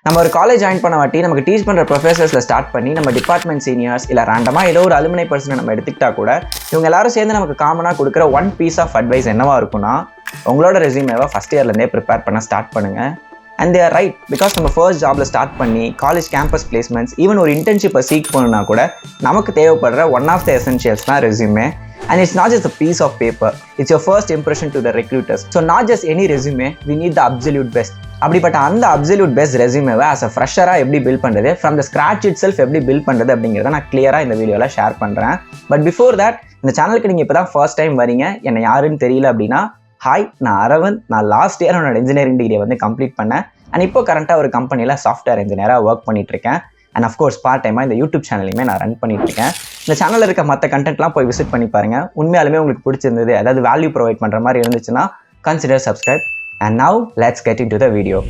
நம்ம ஒரு college join பண்ண வாட்டி நமக்கு டீச் பண்ணுற ப்ரொஃபஸர்ஸில் ஸ்டார்ட் பண்ணி நம்ம டிபார்ட்மெண்ட் சீனியர்ஸ் இல்லை ரேண்டமாக ஏதோ ஒரு அலுமினை பர்சனை நம்ம எடுத்துக்கிட்டா கூட இவங்க எல்லாரும் சேர்ந்து நமக்கு காமனாக கொடுக்குற ஒன் பீஸ் ஆஃப் அட்வைஸ் என்னவா இருக்குன்னா உங்களோட ரெஸ்யூமேவை ஃபஸ்ட் இயர்லேருந்தே ப்ரிப்பேர் பண்ண ஸ்டார்ட் பண்ணுங்கள். அண்ட் தேர் ரைட், பிகாஸ் நம்ம ஃபர்ஸ்ட் ஜாபில் ஸ்டார்ட் பண்ணி காலேஜ் கேம்பஸ் பிளேஸ்மெண்ட்ஸ் ஈவன் ஒரு இன்டர்ன்ஷிப்பை சீக் பண்ணணும்னா கூட நமக்கு தேவைப்படுற ஒன் ஆஃப் த எசென்ஷியல்ஸ் தான் resume. And it's not just a piece of paper, it's your first impression to the recruiters. So not just any resume, we need the absolute best. அப்படிப்பட்ட அந்த absolute best ரெஸ்யூமேவை as a ஃப்ரெஷராக எப்படி build பண்ணுறது, from the scratch it self எப்படி build பண்ணுறது அப்படிங்கிறத நான் கிளியராக இந்த வீடியோவில் ஷேர் பண்ணுறேன். பட் பிஃபோர் தட், இந்த சேனலுக்கு நீங்கள் இப்போ தான் ஃபர்ஸ்ட் டைம் வரீங்க, என்னை யாருன்னு தெரியல அப்படின்னா, ஹாய், நான் அரவிந்த். நான் லாஸ்ட் இயர் என்னோட இன்ஜினியரிங் டிகிரியை வந்து கம்ப்ளீட் பண்ணேன். அண்ட் இப்போ கரண்ட்டாக ஒரு கம்பெனியில் சாஃப்ட்வேர் இன்ஜினியராக ஒர்க் பண்ணிட்டுருக்கேன். அண்ட் அஃப்கோர்ஸ் பார்ட் டைமாக இந்த யூடியூப் சேனலையுமே நான் ரன் பண்ணிட்டு இருக்கேன். இந்த சேனலில் இருக்க மற்ற கண்டென்ட்லாம் போய் விசிட் பண்ணி பாருங்கள். உண்மையாலுமே உங்களுக்கு பிடிச்சிருந்தது, அதாவது வேல்யூ ப்ரொவைட் பண்ணுற மாதிரி இருந்துச்சுன்னா consider subscribe. And now let's get into the video.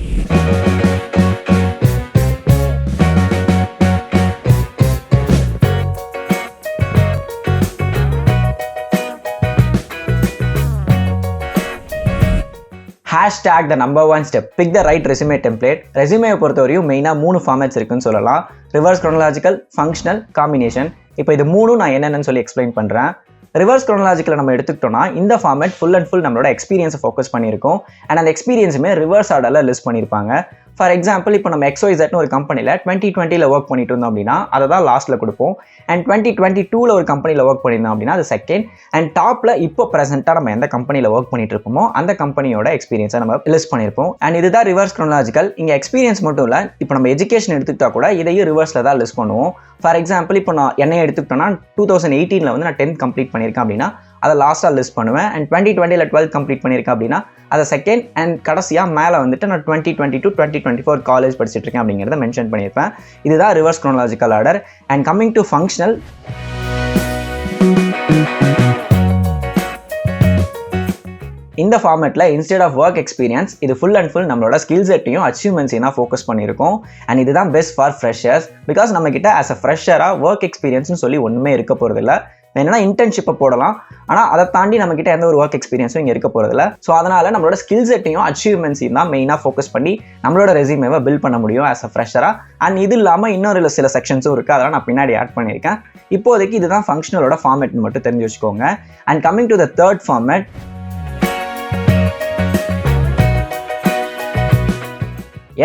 Hashtag the number one step, pick the right resume template. ரெஸ்யூமேயை பொறுத்தவரையும் மெயினாக 3 ஃபார்மேட்ஸ் இருக்குன்னு சொல்லலாம். Reverse chronological, functional, combination. இப்போ இது 3 நான் என்னென்னு சொல்லி எக்ஸ்பிளைன் பண்ணுறேன். ரிவர்ஸ் க்ரோனலாஜிக்கலை நம்ம எடுத்துக்கிட்டோம்னா இந்த ஃபார்மேட் ஃபுல் அண்ட் ஃபுல் நம்மளோட எக்ஸ்பீரியன்ஸை ஃபோக்கஸ் பண்ணியிருக்கோம். அண்ட் அந்த எக்ஸ்பீரியன்ஸுமே ரிவர்ஸ் ஆர்டரில் லிஸ்ட் பண்ணியிருப்பாங்க. ஃபார் எக்ஸாம்பிள், இப்போ நம்ம XYZன்னு ஒரு கம்பெனியில் 2020 ஒர்க் பண்ணிட்டு இருந்தோம் அப்படின்னா அதை தான் லாஸ்ட்டில் கொடுப்போம். அண்ட் 2022 ஒரு கம்பெனியில் ஒர்க் பண்ணியிருந்தோம் அப்படின்னா அது செகண்ட். அண்ட் டாப்பில் இப்போ ப்ரெசென்ட்டாக நம்ம எந்த கம்பெனியில் ஒர்க் பண்ணிட்டு இருக்கோமோ அந்த கம்பெனியோட எக்ஸ்பீரியன்ஸை நம்ம லிஸ்ட் பண்ணியிருப்போம். அண்ட் இதுதான் ரிவர்ஸ் க்ரோனலாஜிக்கல். இங்கே எக்ஸ்பீரியன்ஸ் மட்டும் இல்லை, இப்போ நம்ம எஜுகேஷன் எடுத்துக்கிட்டா கூட இதையும் ரிவர்ஸில் தான் லிஸ்ட் பண்ணுவோம். ஃபார் எக்ஸாம்பிள், இப்போ நான் என்னையை எடுத்துக்கிட்டோன்னா 2018 வந்து நான் 10th கம்ப்ளீட் பண்ணியிருக்கேன் அப்படின்னா அதை லாஸ்ட்டாக லிஸ்ட் பண்ணுவேன். அண்ட் 2020 12th கம்ப்ளீட் பண்ணியிருக்கேன் அப்படின்னா அதை செகண்ட். அண்ட் கடைசியாக மேலே வந்துட்டு நான் 2022 2024 காலேஜ் படிச்சுட்டு இருக்கேன் அப்படிங்கிறத மென்ஷன் பண்ணியிருப்பேன். இதுதான் reverse chronological order. And coming to functional, இந்த ஃபார்மேட்டில் இன்ஸ்டெட் ஆஃப் ஒர்க் எக்ஸ்பீரியன்ஸ் இது ஃபுல் அண்ட் ஃபுல் நம்மளோட ஸ்கில் செட்டையும் அச்சீவ்மெண்ட்ஸையும் தான் ஃபோக்கஸ் பண்ணியிருக்கோம். அண்ட் இதுதான் பெஸ்ட் ஃபார் ஃப்ரெஷர்ஸ். பிகாஸ் நம்மக்கிட்ட ஆஸ் அ ஃப்ரெஷராக ஒர்க் எக்ஸ்பீரியன்ஸ்னு சொல்லி ஒன்றுமே இருக்க போகிறதில்ல. என்னன்னா இன்டர்ன்ஷிப்பை போடலாம், ஆனால் அதை தாண்டி நம்மக்கிட்ட எந்த ஒரு ஒர்க் எக்ஸ்பீரியன்ஸும் இங்கே இருக்க போகிறதில்ல. ஸோ அதனால் நம்மளோட ஸ்கில் செட்டையும் அச்சீவ்மெண்ட்ஸையும் தான் மெயினாக ஃபோக்கஸ் பண்ணி நம்மளோட ரெஸ்யூமேவை பில்ட் பண்ண முடியும் ஆஸ் அ ஃப்ரெஷராக. அண்ட் இது இல்லாமல் இன்னொரு சில செக்ஷன்ஸும் இருக்குது, அதெல்லாம் நான் பின்னாடி ஆட் பண்ணியிருக்கேன். இப்போதைக்கு இதுதான் ஃபங்க்ஷனலோட ஃபார்மேட்னு மட்டும் தெரிஞ்சு வச்சுக்கோங்க. And coming to the third format,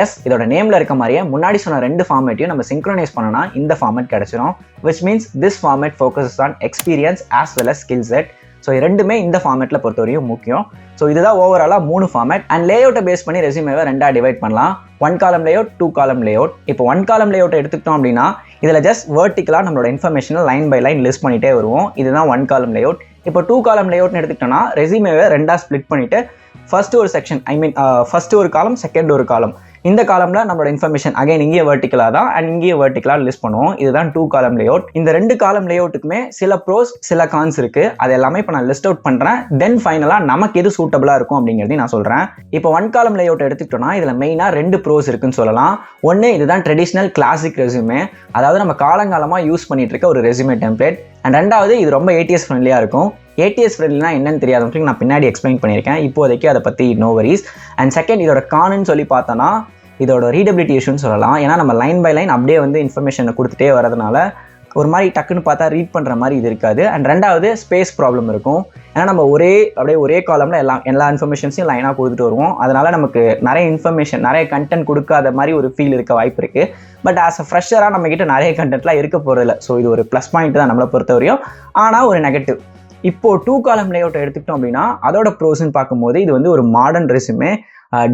yes, இதோட நேமில் இருக்க மாதிரியே முன்னாடி சொன்ன 2 ஃபார்மேட்டையும் நம்ம சிங்க்ரோனைஸ் பண்ணனா இந்த ஃபார்மேட் கிடச்சிரும். Which means this format focuses on experience as well as skill set. So ரெண்டுமே இந்த ஃபார்மேட்டில் பொறுத்தவரையும் முக்கியம். ஸோ இதுதான் ஓவராலாக 3 ஃபார்மேட். அண்ட் லேஅவுட்டை பேஸ் பண்ணி ரெஸ்யூமேவை 2ஆக டிவைட் பண்ணலாம். 1 காலம் லேஅவுட், 2 காலம் லேஅவுட். இப்போ 1 காலம் லேஅவுட்டை எடுத்துக்கிட்டோம் அப்படின்னா இதில் ஜஸ்ட் வெர்டிக்கலாக நம்மளோட இன்ஃபர்மேஷனை லைன் பை லைன் லிஸ்ட் பண்ணிகிட்டே வருவோம். இதுதான் 1 காலம் லேஅவுட். இப்போ 2 காலம் லேஅவுட்னு எடுத்துக்கிட்டோம்னா ரெஸ்யூமேவை 2ஆக ஸ்ப்ளிட் பண்ணிவிட்டு ஃபர்ஸ்ட் ஒரு செக்ஷன், ஃபர்ஸ்ட் ஒரு காலம், செகண்ட் ஒரு காலம். இந்த காலம்ல நம்மளோட இன்ஃபர்மேஷன் அகைன் இங்கேயே வெர்டிக்கலாக தான் அண்ட் இங்கேயே வெர்டிக்கலாக லிஸ்ட் பண்ணுவோம். இதுதான் 2 காலம் லேஅவுட். இந்த 2 காலம் லேஅவுட்டுக்குமே சில ப்ரோஸ் சில கான்ஸ் இருக்கு. அது எல்லாமே இப்போ நான் லிஸ்ட் அவுட் பண்றேன். தென் ஃபைனலாக நமக்கு எது சூட்டபிளா இருக்கும் அப்படிங்கிறதையும் நான் சொல்றேன். இப்போ 1 காலம் லேஅவுட் எடுத்துக்கிட்டோம்னா இதுல மெயினாக 2 ப்ரோஸ் இருக்குன்னு சொல்லலாம். ஒன்று, இதுதான் ட்ரெடிஷ்னல் கிளாசிக் ரெஸ்யூமே, அதாவது நம்ம காலங்காலமாக யூஸ் பண்ணிட்டு இருக்க ஒரு ரெஸ்யூமே டெம்ப்ளேட். அண்ட் 2வது, இது ரொம்ப ATS ஃப்ரெண்ட்லியாக இருக்கும். ATS ஃப்ரெண்ட்லினா என்னன்னு தெரியாதவங்களுக்கு நான் பின்னாடி எக்ஸ்பிளைன் பண்ணியிருக்கேன். இப்போதைக்கு அதை பற்றி நோ வரிஸ். அண்ட் செகண்ட், இதோட கான்னு சொல்லி பார்த்தோன்னா இதோட ரீடபிலிட்டி இஷ்யூன்னு சொல்லலாம். ஏன்னா நம்ம லைன் பை லைன் அப்படியே வந்து இன்ஃபர்மேஷனை கொடுத்துட்டே வரதுனால ஒரு மாதிரி டக்குன்னு பார்த்தா ரீட் பண்ணுற மாதிரி இது இருக்காது. அண்ட் 2வது, ஸ்பேஸ் ப்ராப்ளம் இருக்கும். ஏன்னா நம்ம ஒரே காலம்ல எல்லா இன்ஃபர்மேஷன்ஸையும் லைனாக கொடுத்துட்டு வருவோம். அதனால நமக்கு நிறைய இன்ஃபர்மேஷன், நிறைய கண்டென்ட் கொடுக்காத மாதிரி ஒரு ஃபீல் இருக்க வாய்ப்பு இருக்குது. பட் ஆஸ் அ ஃப்ரெஷராக நம்மக்கிட்ட நிறைய கண்டென்ட்லாம் இருக்க போகிறதில்ல. ஸோ இது ஒரு ப்ளஸ் பாயிண்ட் தான் நம்மளை பொறுத்தவரையும். ஆனால் ஒரு நெகட்டிவ், இப்போ 2 காலம் லேஅவுட்டை எடுத்துக்கிட்டோம் அப்படின்னா அதோட ப்ரோஸ்ன்னு பார்க்கும்போது இது வந்து ஒரு மாடர்ன் ரெஸ்யூமே,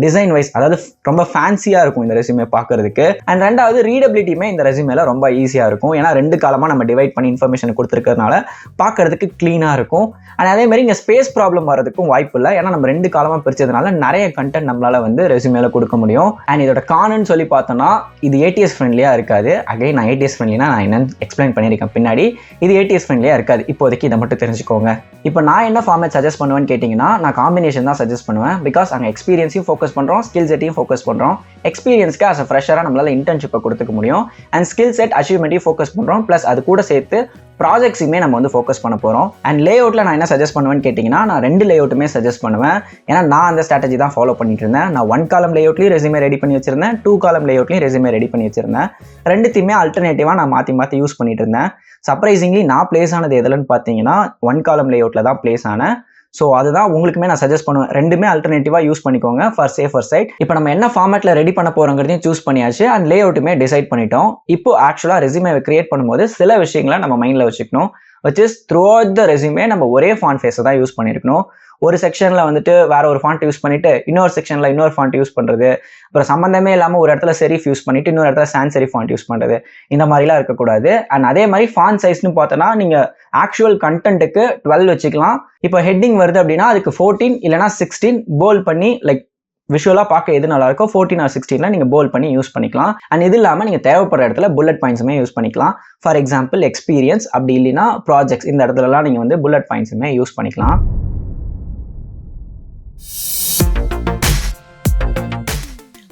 டிசைன் வைஸ், அதாவது ரொம்ப ஃபேன்சியாக இருக்கும் இந்த ரெஸ்யூமே பார்க்கறதுக்கு. அண்ட் 2வது, ரீடபிலிட்டியுமே இந்த ரெஸ்யூமேல ரொம்ப ஈஸியாக இருக்கும். ஏன்னா 2 காலமாக நம்ம டிவைட் பண்ணி இன்ஃபர்மேஷன் கொடுத்துருக்கிறதுனால பார்க்கறதுக்கு க்ளீனாக இருக்கும். அண்ட் அதே மாதிரி இங்கே ஸ்பேஸ் ப்ராப்ளம் வரதுக்கும் வாய்ப்பு இல்லை. ஏன்னா நம்ம 2 காலமாக பிரிச்சதுனால நிறைய கண்டென்ட் நம்மளால வந்து ரெஸ்யூமேல கொடுக்க முடியும். அண்ட் இதோட கான்னு சொல்லி பார்த்தோன்னா இது ATS ஃப்ரெண்ட்லியாக இருக்காது. அகைன் நான் ATS ஃப்ரெண்ட்லினா நான் என்னன்னு எக்ஸ்பிளைன் பண்ணியிருக்கேன் பின்னாடி. இது ATS ஃப்ரெண்ட்லியாக இருக்காது. இப்போதைக்கு இதை மட்டும் தெரிஞ்சுக்கோங்க. இப்போ நான் என்ன ஃபார்மேட் சஜஸ்ட் பண்ணுவேன்னு கேட்டிங்கன்னா நான் காம்பினேஷன் தான் சஜஸ்ட் பண்ணுவேன். பிகாஸ் அங்கே எக்ஸ்பீரியன்ஸையும் ஃபோக்கஸ் பண்ணுறோம், ஸ்கில் செட்டையும் ஃபோக்கஸ் பண்ணுறோம். எக்ஸ்பீரியன்ஸ்க்கு ஆஸ் அ ஃப்ரெஷராக நம்மளால் இன்டர்ன்ஷிப்பை கொடுத்துக்க முடியும். அண்ட் ஸ்கில் செட் அச்சீவ்மெண்ட்டையும் ஃபோக்கஸ் பண்ணுறோம். ப்ளஸ் அது கூட சேர்த்து ப்ராஜெக்ட்ஸுமே நம்ம வந்து ஃபோக்கஸ் பண்ண போகிறோம். அண்ட் லே அவுட்டில் நான் என்ன சஜஸ்ட் பண்ணுவேன்னு கேட்டிங்கன்னா, நான் 2 லே அவுட்டுமே சஜஸ்ட் பண்ணுவேன். ஏன்னா நான் அந்த ஸ்ட்ராட்டஜி தான் ஃபாலோ பண்ணிட்டு இருந்தேன். நான் 1 காலம் லே அவுட்லேயும் ரெஸ்யூமே ரெடி பண்ணி வச்சிருந்தேன், 2 காலம் லே அவுட்லேயும் ரெஸ்யூமே ரெடி பண்ணி வச்சிருந்தேன். ரெண்டுத்தையுமே அல்டர்னேட்டிவாக நான் மாற்றி யூஸ் பண்ணிட்டு இருந்தேன். சர்ப்ரைசிங்லி நான் பிளேஸ் ஆனது எதுலன்னு பார்த்தீங்கன்னா 1 காலம் லே அவுட்டில் தான் பிளேஸ் ஆனேன். ஸோ அதுதான் உங்களுக்குமே நான் சஜஸ்ட் பண்ணுவேன். ரெண்டுமே அல்டர்னேட்டிவாக யூஸ் பண்ணிக்கோங்க ஃபார் சேஃபர் சைட். இப்போ நம்ம என்ன ஃபார்மேட்டில் ரெடி பண்ண போகிறோங்கிறதையும் சூஸ் பண்ணியாச்சு அண்ட் லே அவுட்டுமே டிசைட் பண்ணிட்டோம். இப்போ ஆக்சுவலாக ரெஸ்யூமே கிரியேட் பண்ணும்போது சில விஷயங்களை நம்ம மைண்டில் வச்சுக்கணும். which is throughout the resume நம்ம ஒரே ஃபாண்ட் ஃபேஸை தான் யூஸ் பண்ணியிருக்கணும். ஒரு செக்ஷனில் வந்துட்டு வேற ஒரு ஃபாண்ட் யூஸ் பண்ணிட்டு இன்னொரு செக்ஷனில் இன்னொரு ஃபாண்ட் யூஸ் பண்ணுறது, அப்புறம் சம்மந்தமே இல்லாமல் ஒரு இடத்துல செரிஃப் யூஸ் பண்ணிட்டு இன்னொரு இடத்துல சான்ஸ் செரிஃப் ஃபாண்ட் யூஸ் பண்ணுறது, இந்த மாதிரிலாம் இருக்கக்கூடாது. அண்ட் அதே மாதிரி ஃபாண்ட் சைஸ்னு பார்த்தோன்னா நீங்கள் ஆக்சுவல் கண்டென்ட்டுக்கு 12 வச்சுக்கலாம். இப்போ ஹெட்டிங் வருது அப்படின்னா அதுக்கு 14 இல்லைனா 16 போல்ட் பண்ணி லைக் விஷுவலாக பார்க்க எது நல்லா இருக்கோ 14 or 16 நீங்கள் போல்ட் பண்ணி யூஸ் பண்ணிக்கலாம். அண்ட் இது இல்லாமல் நீங்கள் தேவைப்படுற இடத்துல புல்லட் பாயிண்ட்ஸுமே யூஸ் பண்ணிக்கலாம். ஃபார் எக்ஸாம்பிள் எக்ஸ்பீரியன்ஸ், அப்படி இல்லைன்னா ப்ராஜெக்ட்ஸ், இந்த இடத்துலலாம் நீங்கள் வந்து புல்லட் பாயிண்ட்ஸுமே யூஸ் பண்ணிக்கலாம்.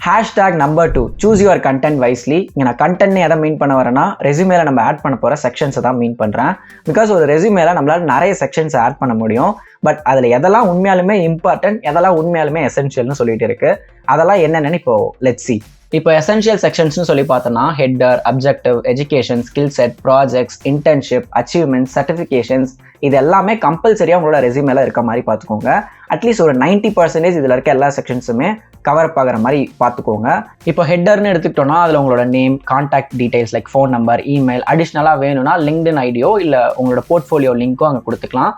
Hashtag number 2, choose your content wisely. இங்கே நான் கண்டென்ட்னு எதை மீன் பண்ண வரேன்னா ரெஸ்யூமேல நம்ம ஆட் பண்ண போகிற செக்ஷன்ஸை தான் மீன் பண்ணுறேன். பிகாஸ் ஒரு ரெஸ்யூமேல நம்மளால நிறைய செக்ஷன்ஸ் ஆட் பண்ண முடியும். பட் அதில் எதெல்லாம் உண்மையாலுமே இம்பார்ட்டன்ட், எதெல்லாம் உண்மையாலுமே எசென்ஷியல்னு சொல்லிட்டு இருக்கு. அதெல்லாம் என்னென்னு இப்போ லெட்ஸ் சி. இப்போ எசென்ஷியல் செக்ஷன்ஸ்னு சொல்லி பார்த்தோன்னா header, objective, education, skill set, projects, internship, achievements, certifications, இது எல்லாமே கம்பல்சரியாக உங்களோட ரெஸ்யூமேல இருக்க மாதிரி பார்த்துக்கோங்க. அட்லீஸ்ட் ஒரு 90% இதில் இருக்க எல்லா செக்ஷன்ஸுமே கவர் அப் ஆகிற மாதிரி பார்த்துக்கோங்க. இப்போ ஹெட்டர்னு எடுத்துக்கிட்டோம்னா அதில் உங்களோட name, contact details like phone number, email, அடிஷ்னலாக வேணும்னா லிங்க்டின் ஐடியோ இல்லை உங்களோட போர்ட்ஃபோலியோ லிங்க்கோ அங்கே கொடுத்துக்கலாம்.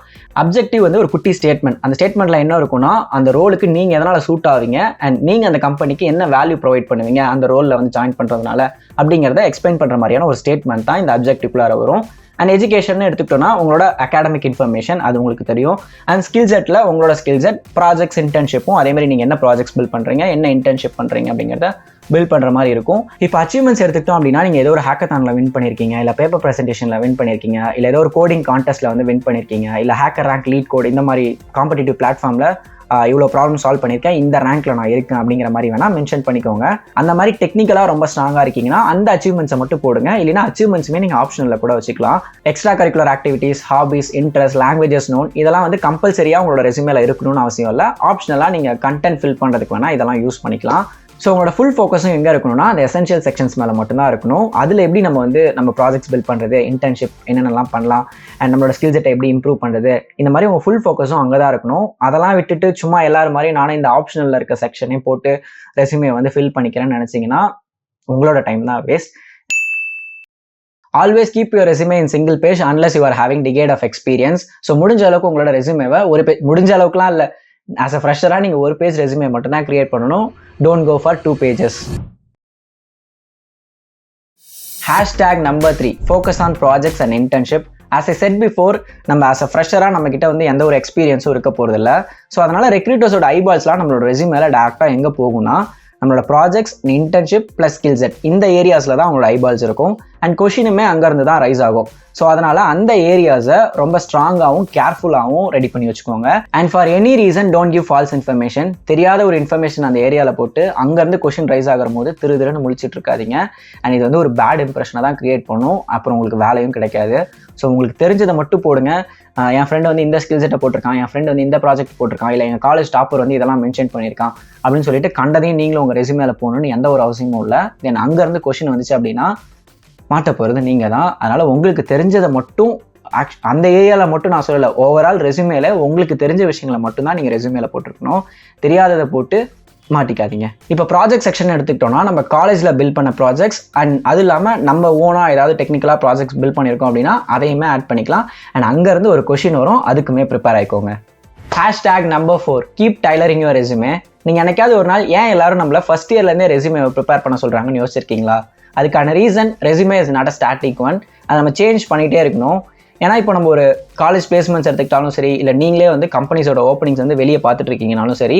அப்ஜெக்டிவ் வந்து ஒரு குட்டி ஸ்டேட்மெண்ட். அந்த ஸ்டேட்மெண்ட்டில் என்ன இருக்குன்னா அந்த ரோலுக்கு நீங்கள் எதனால் சூட் ஆவீங்க அண்ட் நீங்கள் அந்த கம்பெனிக்கு என்ன வேல்யூ ப்ரொவைட் பண்ணுவீங்க அந்த ரோலில் வந்து ஜாயின் பண்ணுறதுனால அப்படிங்கிறத எக்ஸ்பிளைன் பண்ணுற மாதிரியான ஒரு ஸ்டேட்மெண்ட் தான் இந்த அப்ஜெக்டிவ்குள்ளார வரும். அண்ட் எஜுகேஷன் எடுத்துக்கிட்டோம்னா உங்களோட அகாடமிக் இன்ஃபர்மேஷன் அது உங்களுக்கு தெரியும். அண்ட் ஸ்கில் செட்டில் உங்களோட ஸ்கில் செட், ப்ராஜெக்ட்ஸ், இன்டர்ன்ஷிப்பும் அதே மாதிரி நீங்கள் என்ன ப்ராஜெக்ட்ஸ் பில்ட் பண்ணுறீங்க, என்ன இன்டர்ன்ஷிப் பண்ணுறீங்க அப்படிங்கிறத பில்ட் பண்ணுற மாதிரி இருக்கும். இப்போ அச்சீவ்மெண்ட்ஸ் எடுத்துக்கிட்டோம் அப்படின்னா நீங்கள் ஏதோ ஒரு ஹேக்கத்தானில் வின் பண்ணியிருக்கீங்க, இல்லை பேப்பர் ப்ரெசன்டேஷனில் வின் பண்ணியிருக்கீங்க, இல்லை ஏதோ ஒரு கோடிங் கான்டெஸ்ட்டில் வந்து வின் பண்ணியிருக்கீங்க, இல்லை ஹேக்கர் ரேங்க், லீட் கோட், இந்த மாதிரி காம்படிட்டிவ் பிளாட்ஃபார்மில் இவ்வளோ ப்ராப்ளம் சால்வ் பண்ணியிருக்கேன், இந்த ரேங்க்கில் நான் இருக்கேன் அப்படிங்கிற மாதிரி வேணால் மென்ஷன் பண்ணிக்கோங்க. அந்த மாதிரி டெக்னிக்கலாக ரொம்ப ஸ்ட்ராங்காக இருக்கீங்கன்னா அந்த அச்சீவ்மெண்ட்ஸை மட்டும் போடுங்க. இல்லைனா அச்சீவ்மெண்ட்ஸுமே நீங்கள் ஆப்ஷனில் கூட வச்சுக்கலாம். Extra curricular activities, hobbies, interest, languages known, இதெல்லாம் வந்து கம்பல்சரியாக உங்களோட ரெஸ்யூமேல இருக்கணும்னு அவசியம் இல்லை. ஆப்ஷனலாக நீங்கள் கண்டென்ட் ஃபில் பண்ணுறதுக்கு வேணால் இதெல்லாம் யூஸ் பண்ணிக்கலாம். ஸோ உங்களோட ஃபுல் ஃபோக்கஸும் எங்கே இருக்கணும்னா அந்த எசென்ஷியல் செக்ஷன்ஸ் மேலே மட்டும்தான் இருக்கணும். அதில் எப்படி நம்ம ப்ராஜெக்ட்ஸ் பில்ட் பண்ணுறது, இன்டர்ன்ஷிப் என்னென்னலாம் பண்ணலாம், அண்ட் நம்மளோட ஸ்கில் செட்டை எப்படி இம்ப்ரூவ் பண்ணுறது, இந்த மாதிரி உங்கள் ஃபுல் ஃபோக்கஸும் அங்கே தான் இருக்கணும். அதெல்லாம் விட்டுட்டு சும்மா எல்லாரும் மாதிரி நானே இந்த ஆப்ஷனில் இருக்க செக்ஷனையும் போட்டு ரெஸ்யூமே வந்து ஃபில் பண்ணிக்கிறேன்னு நினச்சிங்கன்னா உங்களோட டைம் தான் waste. Always keep your resume in single page unless you are having decade of experience. So முடிஞ்ச அளவுக்கு உங்களோட ரெஸ்யூமேவை முடிஞ்ச அளவுக்குலாம் இல்லை, ஆஸ் அ ஃப்ரெஷராக நீங்கள் ஒரு பேஜ் ரெஸ்யூமே மட்டும் தான் கிரியேட் பண்ணணும். Don't go for 2 pages. Hashtag number 3, focus on projects and internship. As I said before, நம்ம ஆஸ் அ ஃப்ரெஷராக நம்மக்கிட்ட வந்து எந்த ஒரு எக்ஸ்பீரியன்ஸும் இருக்க போகிறதில்ல. ஸோ அதனால் ரெக்ரூட்டர்ஸோட ஐபால்ஸ்லாம் நம்மளோட ரெஸ்யூமேல டேரெக்டாக எங்கே போகும்னா நம்மளோட projects, internship plus skill set, இந்த ஏரியாஸில் தான் உங்களோட ஐபால்ஸ் இருக்கும். அண்ட் கொஷினுமே அங்கேருந்து தான் ரைஸ் ஆகும். ஸோ அதனால் அந்த ஏரியாஸை ரொம்ப ஸ்ட்ராங்காகவும் கேர்ஃபுல்லாகவும் ரெடி பண்ணி வச்சுக்கோங்க. And for any reason don't give falls information. தெரியாத ஒரு இன்ஃபர்மேஷன் அந்த ஏரியாவில் போட்டு அங்கேருந்து கொஷின் ரைஸ் ஆகிற போது திருன்னு முழிச்சிட்டு இருக்காதீங்க. அண்ட் இது வந்து ஒரு பேட் இம்ப்ரெஷனை தான் கிரியேட் பண்ணும். அப்புறம் உங்களுக்கு வேலையும் கிடைக்காது. ஸோ உங்களுக்கு தெரிஞ்சதை மட்டும் போடுங்க. என் ஃப்ரெண்டு வந்து இந்த ஸ்கில் செட்டை போட்டிருக்கான், என் ஃப்ரெண்டு வந்து இந்த ப்ராஜெக்ட் போட்டிருக்கான், இல்லை எங்கள் காலேஜ் டாப்பர் வந்து இதெல்லாம் மென்ஷன் பண்ணியிருக்கான் அப்படின்னு சொல்லிட்டு கண்டதையும் நீங்களும் உங்கள் ரெஸ்யூமேல போகணுன்னு எந்த ஒரு அவசியமும் இல்லை. தென் அங்கேருந்து கொஷின் வந்துச்சு அப்படின்னா மாட்ட போகிறது நீங்கள் தான். அதனால் உங்களுக்கு தெரிஞ்சதை மட்டும் அந்த ஏரியாவில் மட்டும் நான் சொல்லலை, ஓவரால் ரெஸ்யூமேல உங்களுக்கு தெரிஞ்ச விஷயங்களை மட்டும்தான் நீங்கள் ரெஸ்யூமேல போட்டிருக்கணும். தெரியாததை போட்டு மாட்டிக்காதீங்க. இப்போ ப்ராஜெக்ட் செக்ஷன் எடுத்துக்கிட்டோம்னா நம்ம காலேஜில் பில்ட் பண்ண ப்ராஜெக்ட்ஸ் அண்ட் அது இல்லாமல் நம்ம ஓனாக ஏதாவது டெக்னிக்கலாக ப்ராஜெக்ட்ஸ் பில்ட் பண்ணியிருக்கோம் அப்படின்னா அதையுமே ஆட் பண்ணிக்கலாம். அண்ட் அங்கேருந்து ஒரு கொஷின் வரும், அதுக்குமே ப்ரிப்பேர் ஆகிக்கோங்க. Hashtag number 4, keep tailoring your resume. நீங்கள் என்னைக்காவது ஒரு நாள் ஏன் எல்லாரும் நம்மள ஃபர்ஸ்ட் இயர்லேருந்தே ரெஸ்யூமே ப்ரிப்பேர் பண்ண சொல்கிறாங்கன்னு யோசிச்சிருக்கீங்களா? அதுக்கான reason resume is not a static one. அதை நம்ம சேஞ்ச் பண்ணிகிட்டே இருக்கணும். ஏன்னா இப்போ நம்ம ஒரு காலேஜ் பிளேஸ்மெண்ட்ஸ் எடுத்துக்கிட்டாலும் சரி, இல்லை நீங்களே வந்து கம்பெனிஸோட ஓப்பனிங்ஸ் வந்து வெளியே பார்த்துட்டு இருக்கீங்கனாலும் சரி,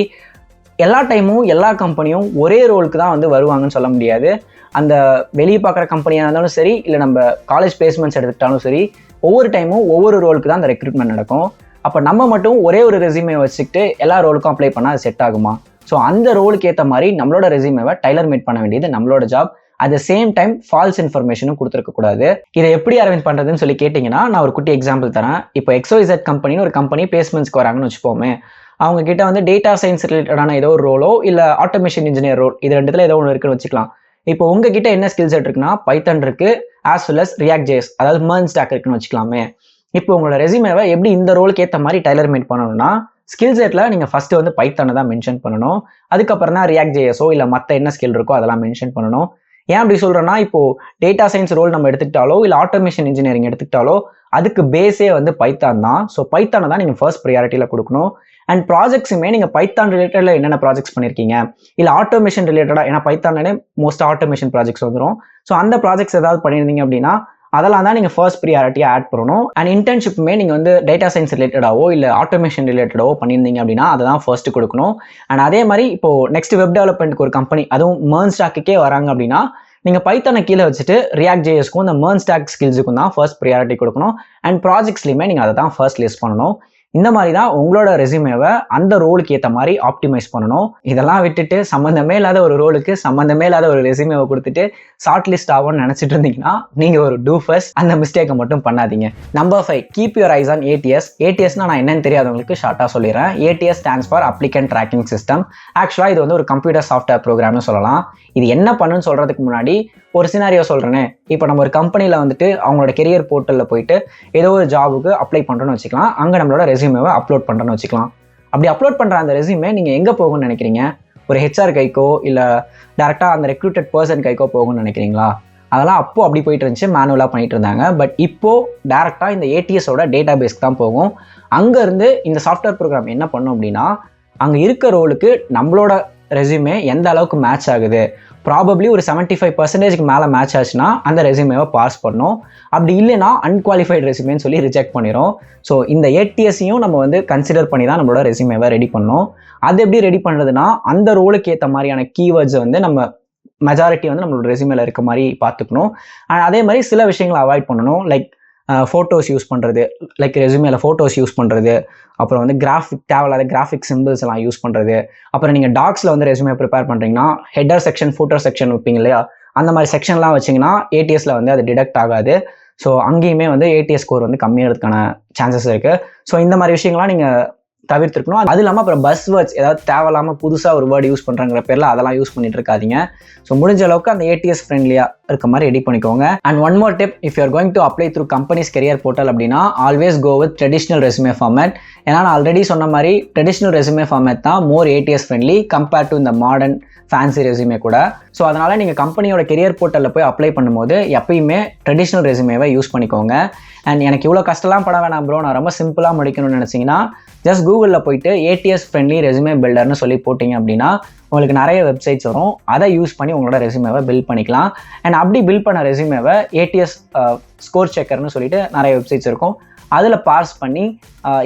எல்லா டைமும் எல்லா கம்பெனியும் ஒரே ரோலுக்கு தான் வந்து வருவாங்கன்னு சொல்ல முடியாது. அந்த வெளியே பார்க்குற கம்பெனியாக இருந்தாலும் சரி, இல்லை நம்ம காலேஜ் பிளேஸ்மெண்ட்ஸ் எடுத்துக்கிட்டாலும் சரி, ஒவ்வொரு டைமும் ஒவ்வொரு ரோலுக்கு தான் அந்த ரெக்ரூட்மெண்ட் நடக்கும். அப்போ நம்ம மட்டும் ஒரே ஒரு ரெஸ்யூமே வச்சுக்கிட்டு எல்லா ரோலுக்கும் அப்ளை பண்ணால் அது செட் ஆகுமா? ஸோ அந்த ரோலுக்கு ஏற்ற மாதிரி நம்மளோட ரெஸ்யூமேவை டைலர் மேட் பண்ண வேண்டியது நம்மளோட job. At the same time false இன்ஃபர்மேஷனும் கொடுத்துருக்க கூடாது. இதை எப்படி அரேஞ்ச் பண்றதுன்னு சொல்லி கேட்டிங்கன்னா நான் ஒரு குட்டி எக்ஸாம்பிள் தரேன். இப்போ XYZ கம்பெனின்னு ஒரு கம்பெனி பிளேஸ்மெண்ட்ஸ்க்கு வராங்கன்னு வச்சுப்போமே, அவங்க கிட்ட வந்து டேட்டா சயின்ஸ் ரிலேட்டடான ஏதோ ஒரு ரோலோ இல்லை ஆட்டோமேஷன் இன்ஜினியர் ரோல் இது ரெண்டுத்துல ஏதோ ஒன்று இருக்குன்னு வச்சுக்கலாம். இப்போ உங்ககிட்ட என்ன ஸ்கில் செட் இருக்குன்னா பைத்தன் இருக்கு, ஆஸ் வெல் அஸ் React.js, அதாவது MERN ஸ்டாக் இருக்குன்னு வச்சுக்கலாமே. இப்போ உங்களோட ரெசியூமேவை எப்படி இந்த ரோலுக்கு ஏற்ற மாதிரி டைலர் மேட் பண்ணணும்னா, ஸ்கில் செட்ல நீங்க ஃபர்ஸ்ட் வந்து பைத்தானை தான் மென்ஷன் பண்ணணும். அதுக்கப்புறம் தான் React.jsஓ இல்லை மற்ற என்ன ஸ்கில் இருக்கோ அதெல்லாம் மென்ஷன் பண்ணணும். ஏன் அப்படி சொல்றேன்னா, இப்போ டேட்டா சயின்ஸ் ரோல் நம்ம எடுத்துக்கிட்டாலோ இல்லை ஆட்டோமேஷன் இன்ஜினியரிங் எடுத்துக்கிட்டாலோ அதுக்கு பேஸே வந்து பைத்தான் தான். ஸோ பைத்தானை தான் நீங்கள் ஃபர்ஸ்ட் ப்ரியாரிட்டியில் கொடுக்கணும். அண்ட் ப்ராஜெக்ட்ஸுமே நீங்கள் பைத்தான் ரிலேட்டடில் என்னென்ன ப்ராஜெக்ட்ஸ் பண்ணியிருக்கீங்க, இல்லை ஆட்டோமேஷன் ரிலேட்டடாக, ஏன்னா பைத்தானே மோஸ்ட் ஆட்டோமேஷன் ப்ராஜெக்ட்ஸ் வந்துடும். ஸோ அந்த ப்ராஜெக்ட்ஸ் ஏதாவது பண்ணியிருந்தீங்க அப்படின்னா அதெல்லாம் தான் நீங்கள் ஃபர்ஸ்ட் ப்ரியாரிட்டியாக ஆட் பண்ணணும். அண்ட் இன்டர்ன்ஷிப்புமே நீங்கள் வந்து டேட்டா சயின்ஸ் ரிலேட்டடாவோ இல்லை ஆட்டோமேஷன் ரிலேட்டடாவோ பண்ணியிருந்தீங்க அப்படின்னா அதை தான் ஃபர்ஸ்ட் கொடுக்கணும். அண்ட் அதே மாதிரி இப்போ நெக்ஸ்ட் வெப் டெவலப்மெண்ட்டுக்கு ஒரு கம்பெனி அதுவும் MERN ஸ்டாக்குக்கே வராங்க அப்படின்னா நீங்கள் பைத்தானை கீழே வச்சுட்டு React.jsக்கும் இந்த MERN ஸ்டாக் ஸ்கில்ஸுக்கும் தான் ஃபர்ஸ்ட் ப்ரியாரிட்டி கொடுக்கணும். அண்ட் ப்ராஜெக்ட்ஸ்லையுமே நீங்கள் அதை தான் ஃபர்ஸ்ட் லிஸ்ட் பண்ணணும். இந்த மாதிரி தான் உங்களோட ரெசியூமேவை அந்த ரோலுக்கு ஏற்ற மாதிரி ஆப்டிமைஸ் பண்ணணும். இதெல்லாம் விட்டுட்டு சம்மந்தமே இல்லாத ஒரு ரோலுக்கு சம்மந்தமே இல்லாத ஒரு ரெசியூமேவை கொடுத்துட்டு ஷார்ட் லிஸ்ட் ஆகும்னு நினச்சிட்டு இருந்தீங்கன்னா நீங்கள் ஒரு டூஃபர்ஸ். அந்த மிஸ்டேக்கை மட்டும் பண்ணாதீங்க. Number 5, keep your eyes on ATS. ATSனா நான் என்னன்னு தெரியாதவங்களுக்கு ஷார்ட்டாக சொல்லிடுறேன். ATS stands for applicant tracking system. ஆக்சுவலாக இது வந்து ஒரு கம்ப்யூட்டர் சாஃப்ட்வேர் ப்ரோக்ராம்னு சொல்லலாம். இது என்ன பண்ணுன்னு சொல்கிறதுக்கு முன்னாடி ஒரு சினாரியோ சொல்கிறேனே. இப்போ நம்ம ஒரு கம்பெனியில் வந்துட்டு அவங்களோட கெரியர் போர்ட்டலில் போயிட்டு ஏதோ ஒரு ஜாபுக்கு அப்ளை பண்ணுறோன்னு வச்சுக்கலாம். அங்கே நம்மளோட ரெசியூமேவை அப்லோட் பண்ணுறோன்னு வச்சுக்கலாம். அப்படி அப்லோட் பண்ணுற அந்த ரெசியூமே நீங்கள் எங்கே போகும்னு நினைக்கிறீங்க? ஒரு HR கைக்கோ இல்லை டேரெக்டாக அந்த ரெக்ரூட்டட் பர்சன் கைக்கோ போகும்னு நினைக்கிறீங்களா? அதெல்லாம் அப்போ அப்படி போயிட்டு இருந்துச்சு, மேனுவலாக பண்ணிட்டு இருந்தாங்க. பட் இப்போது டேரெக்டாக இந்த ATSஓட டேட்டா பேஸ்க்கு தான் போகும். அங்கேருந்து இந்த சாஃப்ட்வேர் ப்ரோக்ராம் என்ன பண்ணும் அப்படின்னா, அங்கே இருக்க ரோலுக்கு நம்மளோட ரெசியூமே எந்த அளவுக்கு மேட்ச் ஆகுது, ப்ராபப்ளி ஒரு 75% மேலே மேட்ச் ஆச்சுன்னா அந்த ரெசியூமேவை பாஸ் பண்ணோம். அப்படி இல்லைன்னா அன்குவாலிஃபைடு ரெசியூமேன்னு சொல்லி ரிஜெக்ட் பண்ணிடும். ஸோ இந்த ATSையும் நம்ம வந்து கன்சிடர் பண்ணி தான் நம்மளோட ரெசியூமேவை ரெடி பண்ணோம். அது எப்படி ரெடி பண்ணுறதுன்னா, அந்த ரோலுக்கு ஏற்ற மாதிரியான கீவேர்ட்ஸை வந்து நம்ம மெஜாரிட்டி வந்து நம்மளோட ரெசியூமேல இருக்க மாதிரி பார்த்துக்கணும். அண்ட் அதே மாதிரி சில விஷயங்களை அவாய்ட் பண்ணணும். லைக் ஃபோட்டோஸ் யூஸ் பண்ணுறது, லைக் ரெசியூமேல ஃபோட்டோஸ் யூஸ் பண்ணுறது, அப்புறம் வந்து தேவையில்லாத கிராஃபிக் சிம்பிள்ஸ் எல்லாம் யூஸ் பண்ணுறது. அப்புறம் நீங்கள் டாக்ஸில் வந்து ரெசியூமே ப்ரிப்பேர் பண்ணுறீங்கன்னா ஹெட்டர் செக்ஷன் ஃபூட்டர் செக்ஷன் வைப்பீங்க இல்லையா, அந்த மாதிரி செக்ஷன்லாம் வச்சிங்கன்னா ATSல வந்து அது டிடெக்ட் ஆகாது. ஸோ அங்கேயுமே வந்து ATS ஸ்கோர் வந்து கம்மியாகிறதுக்கான சான்சஸ் இருக்குது. ஸோ இந்த மாதிரி விஷயங்கள்லாம் நீங்கள் தவிர்த்துருக்கணும். அது இல்லாமல் அப்புறம் பஸ் வேர்ட்ஸ் ஏதாவது தேவையில்லாமல் புதுசாக ஒரு வேர்டு யூஸ் பண்ணுறங்கிற பேரில் அதெல்லாம் யூஸ் பண்ணிட்டு இருக்காதீங்க. ஸோ முடிஞ்ச அளவுக்கு அந்த ATS ஃப்ரெண்ட்லியாக இருக்க மாதிரி ரெடி பண்ணிக்கோங்க. And one more tip, if you are going to apply through companies career portal அப்படின்னா always go with traditional resume format. ஏன்னா நான் ஆல்ரெடி சொன்ன மாதிரி ட்ரெடிஷ்னல் ரெசுமே ஃபார்மேட் தான் more ATS friendly compared to இந்த மாடர்ன் ஃபேன்சி ரெசுமே கூட. So அதனால் நீங்கள் கம்பெனியோட கெரியர் போர்ட்டலில் போய் அப்ளை பண்ணும்போது எப்பயுமே ட்ரெடிஷ்னல் ரெசுமேவை யூஸ் பண்ணிக்கோங்க. அண்ட் எனக்கு இவ்வளோ கஷ்டம்லாம் பட வேணாம் ப்ரோ, நான் ரொம்ப சிம்பிளாக முடிக்கணும்னு நினச்சிங்கன்னா ஜஸ்ட் கூகுளில் போயிட்டு ATS ஃப்ரெண்ட்லி ரெசுமே பில்டர்னு சொல்லி போட்டிங்க அப்படின்னா உங்களுக்கு நிறைய வெப்சைட்ஸ் வரும். அதை யூஸ் பண்ணி உங்களோட ரெசுமேவை பில்ட் பண்ணிக்கலாம். அண்ட் அப்படி பில்ட் பண்ண ரெசுமேவை ATS ஸ்கோர் செக்கர்னு சொல்லிட்டு நிறைய வெப்சைட்ஸ் இருக்கும். அதில் பார்ஸ் பண்ணி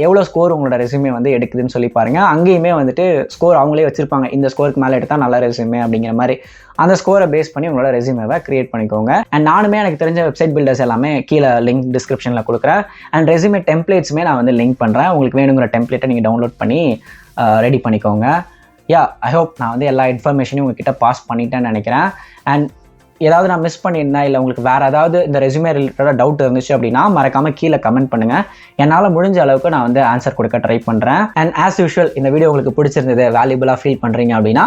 எவ்வளோ ஸ்கோர் உங்களோட ரெசுமே வந்து எடுக்குதுன்னு சொல்லி பாருங்கள். அங்கேயுமே வந்துட்டு ஸ்கோர் அவங்களே வச்சுருப்பாங்க, இந்த ஸ்கோருக்கு மேலே எடுத்தால் நல்ல ரெசுமே அப்படிங்கிற மாதிரி. அந்த ஸ்கோரை பேஸ் பண்ணி உங்களோட ரெசுமேவை கிரியேட் பண்ணிக்கோங்க. அண்ட் நானுமே எனக்கு தெரிஞ்ச வெப்சைட் பில்டர்ஸ் எல்லாமே கீழே லிங்க் டிஸ்கிரிப்ஷனில் கொடுக்குறேன். அண்ட் ரெசுமே டெம்ப்ளேட்ஸுமே நான் வந்து லிங்க் பண்ணுறேன். உங்களுக்கு வேணுங்கிற டெம்ப்ளேட்டை நீங்கள் டவுன்லோட் பண்ணி ரெடி பண்ணிக்கோங்க. ஐ ஹோப் நான் வந்து எல்லா இன்ஃபர்மேஷனையும் உங்ககிட்ட பாஸ் பண்ணிட்டேன்னு நினைக்கிறேன். அண்ட் ஏதாவது நான் மிஸ் பண்ணியிருந்தேன் இல்லை உங்களுக்கு வேறு ஏதாவது இந்த ரெசுமே ரிலேட்டடாக டவுட் இருந்துச்சு அப்படின்னா மறக்காமல் கீழே கமெண்ட் பண்ணுங்கள். என்னால் முடிஞ்ச அளவுக்கு நான் வந்து ஆன்சர் கொடுக்க ட்ரை பண்ணுறேன். அண்ட் ஆஸ் யூஷுவல் இந்த வீடியோ உங்களுக்கு பிடிச்சிருந்தது, வேல்யூபிளாக ஃபீல் பண்ணுறீங்க அப்படின்னா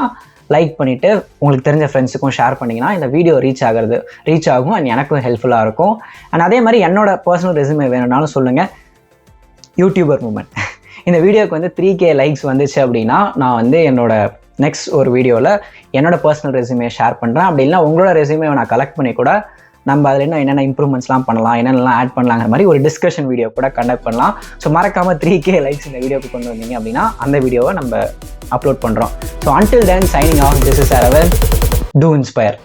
லைக் பண்ணிவிட்டு உங்களுக்கு தெரிஞ்ச ஃப்ரெண்ட்ஸுக்கும் ஷேர் பண்ணிங்கன்னா இந்த வீடியோ ரீச் ஆகும் அண்ட் எனக்கும் ஹெல்ப்ஃபுல்லாக இருக்கும். அண்ட் அதே மாதிரி என்னோட பர்சனல் ரெசுமே வேணும்னாலும் சொல்லுங்கள். யூடியூபர் மூமெண்ட் இந்த வீடியோக்கு வந்து 3K லைக்ஸ் வந்துச்சு அப்படின்னா நான் வந்து என்னோட நெக்ஸ்ட் ஒரு வீடியோவில் என்னோட பர்சனல் ரெசுமே ஷேர் பண்ணுறேன். அப்படி இல்லைனா உங்களோட ரெசுமேவை நான் கலெக்ட் பண்ணி கூட நம்ம அதில் இன்னும் என்னென்ன இம்ப்ரூவ்மெண்ட்ஸ்லாம் பண்ணலாம், என்னென்னலாம் ஆட் பண்ணலாங்கிற மாதிரி ஒரு டிஸ்கஷன் வீடியோ கூட கண்டக்ட் பண்ணலாம். ஸோ மறக்காமல் 3K லைக்ஸ் இந்த வீடியோக்கு கொண்டு வந்தீங்க அப்படின்னா அந்த வீடியோவை நம்ம அப்லோட் பண்ணுறோம். So until then signing off, this is Aravind. Do inspire.